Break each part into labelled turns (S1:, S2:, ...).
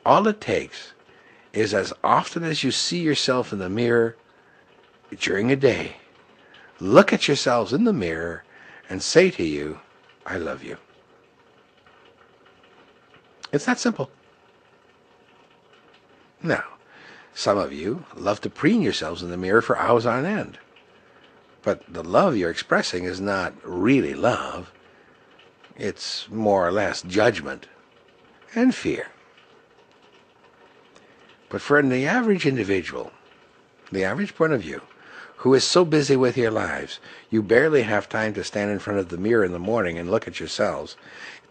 S1: All it takes is as often as you see yourself in the mirror during a day, look at yourselves in the mirror and say to you, I love you. It's that simple. Now, some of you love to preen yourselves in the mirror for hours on end. But the love you're expressing is not really love. It's more or less judgment and fear. But for the average individual, the average point of view, who is so busy with your lives, you barely have time to stand in front of the mirror in the morning and look at yourselves,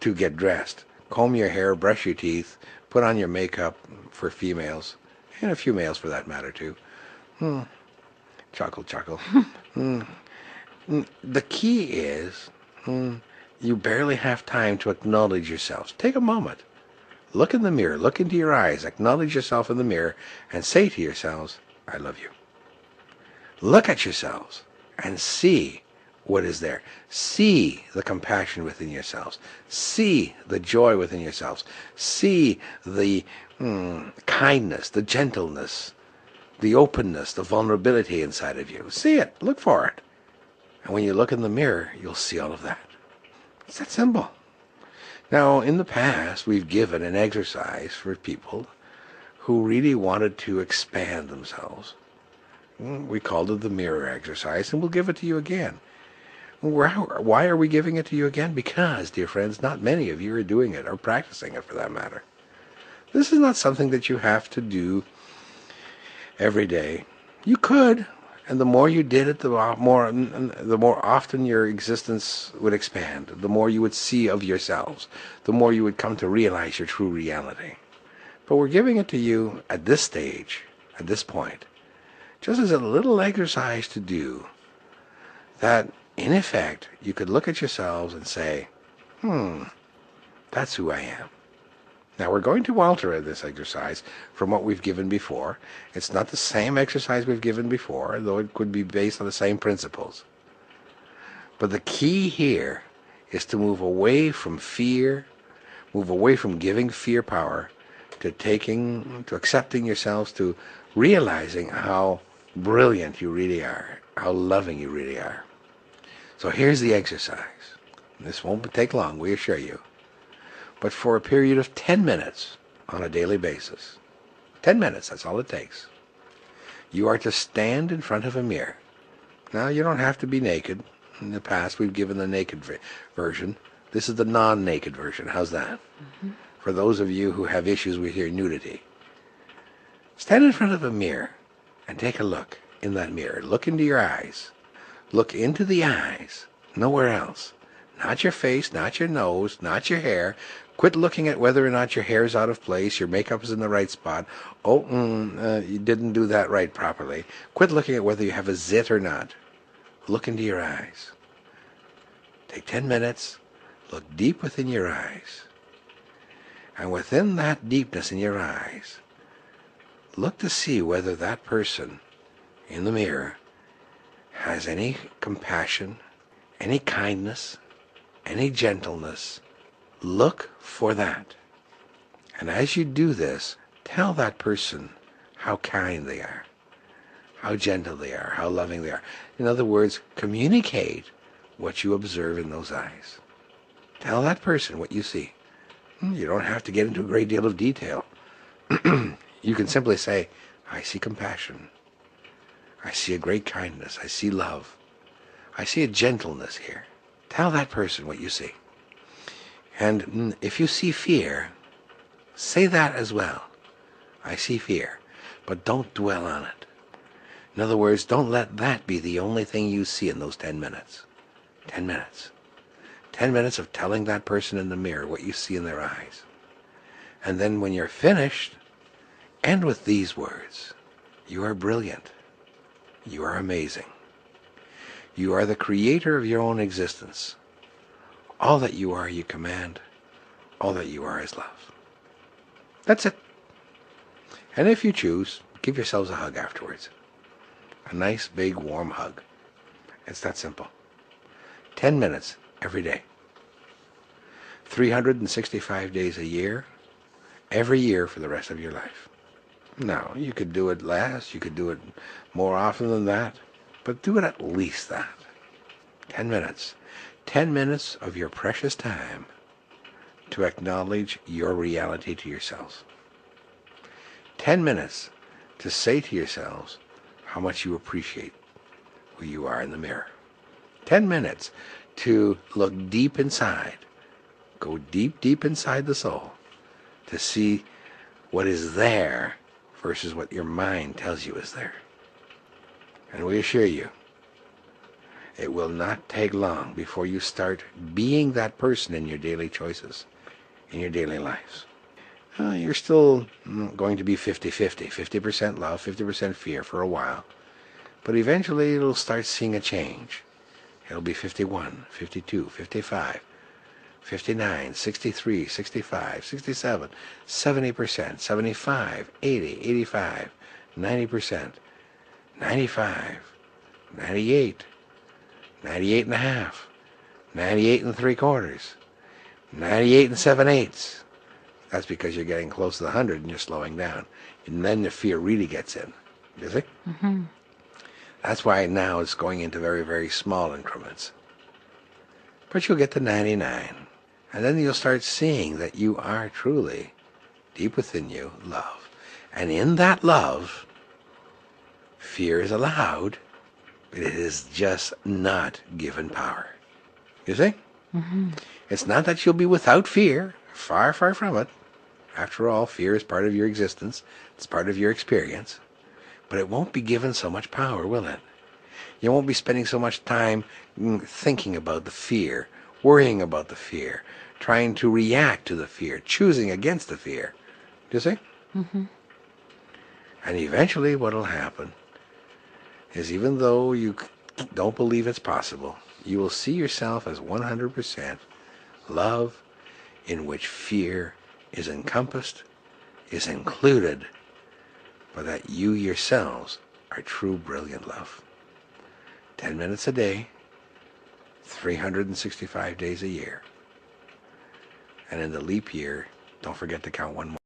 S1: to get dressed, comb your hair, brush your teeth, put on your makeup for females, and a few males for that matter too. Chuckle, chuckle. The key is you barely have time to acknowledge yourselves. Take a moment. Look in the mirror, look into your eyes, acknowledge yourself in the mirror, and say to yourselves, I love you. Look at yourselves and see what is there. See the compassion within yourselves. See the joy within yourselves. See the kindness, the gentleness, the openness, the vulnerability inside of you. See it. Look for it. And when you look in the mirror, you'll see all of that. It's that simple. Now, in the past, we've given an exercise for people who really wanted to expand themselves. We called it the mirror exercise, and we'll give it to you again. Why are we giving it to you again? Because, dear friends, not many of you are doing it, or practicing it for that matter. This is not something that you have to do every day. You could, and the more you did it, the more often your existence would expand, the more you would see of yourselves, the more you would come to realize your true reality. But we're giving it to you at this stage, at this point, just as a little exercise to do, that in effect you could look at yourselves and say, that's who I am. Now we're going to alter this exercise from what we've given before. It's not the same exercise we've given before, though it could be based on the same principles. But the key here is to move away from fear, move away from giving fear power, to accepting yourselves, to realizing how brilliant you really are, how loving you really are. So here's the exercise. This won't take long, we assure you. But for a period of 10 minutes on a daily basis. 10 minutes, that's all it takes. You are to stand in front of a mirror. Now, you don't have to be naked. In the past, we've given the naked version. This is the non-naked version. How's that? For those of you who have issues with your nudity. Stand in front of a mirror and take a look in that mirror. Look into your eyes. Look into the eyes, nowhere else. Not your face, not your nose, not your hair. Quit looking at whether or not your hair is out of place, your makeup is in the right spot. You didn't do that right properly. Quit looking at whether you have a zit or not. Look into your eyes. Take 10 minutes, look deep within your eyes. And within that deepness in your eyes, look to see whether that person in the mirror has any compassion, any kindness, any gentleness. Look for that. And as you do this, tell that person how kind they are, how gentle they are, how loving they are. In other words, communicate what you observe in those eyes. Tell that person what you see. You don't have to get into a great deal of detail. You can simply say, I see compassion. I see a great kindness. I see love. I see a gentleness here. Tell that person what you see. And if you see fear, say that as well. I see fear, but don't dwell on it. In other words, don't let that be the only thing you see in those 10 minutes. 10 minutes. 10 minutes of telling that person in the mirror what you see in their eyes. And then when you're finished, end with these words. You are brilliant. You are amazing. You are the creator of your own existence. All that you are, you command. All that you are is love. That's it. And if you choose, give yourselves a hug afterwards. A nice, big, warm hug. It's that simple. 10 minutes every day. 365 days a year, every year for the rest of your life. Now, you could do it less, you could do it more often than that, but do it at least that. 10 minutes. 10 minutes of your precious time to acknowledge your reality to yourselves. 10 minutes to say to yourselves how much you appreciate who you are in the mirror. 10 minutes to look deep inside, go deep, deep inside the soul to see what is there versus what your mind tells you is there. And we assure you, it will not take long before you start being that person in your daily choices, in your daily lives. You're still going to be 50-50, 50% love, 50% fear for a while. But eventually it'll start seeing a change. It'll be 51, 52, 55, 59, 63, 65, 67, 70%, 75, 80, 85, 90%, 95, 98, 98 and a half, 98 and 3/4, 98 and 7/8. That's because you're getting close to the 100 and you're slowing down. And then the fear really gets in. You see? Mm-hmm. That's why now it's going into very, very small increments. But you'll get to 99. And then you'll start seeing that you are truly, deep within you, love. And in that love, fear is allowed, but it is just not given power. You see? Mm-hmm. It's not that you'll be without fear. Far, far from it. After all, fear is part of your existence. It's part of your experience. But it won't be given so much power, will it? You won't be spending so much time thinking about the fear, worrying about the fear, trying to react to the fear, choosing against the fear. Do you see? Mm-hmm. And eventually what will happen is, even though you don't believe it's possible, you will see yourself as 100% love, in which fear is encompassed, is included, but that you yourselves are true, brilliant love. 10 minutes a day, 365 days a year. And in the leap year, don't forget to count one more.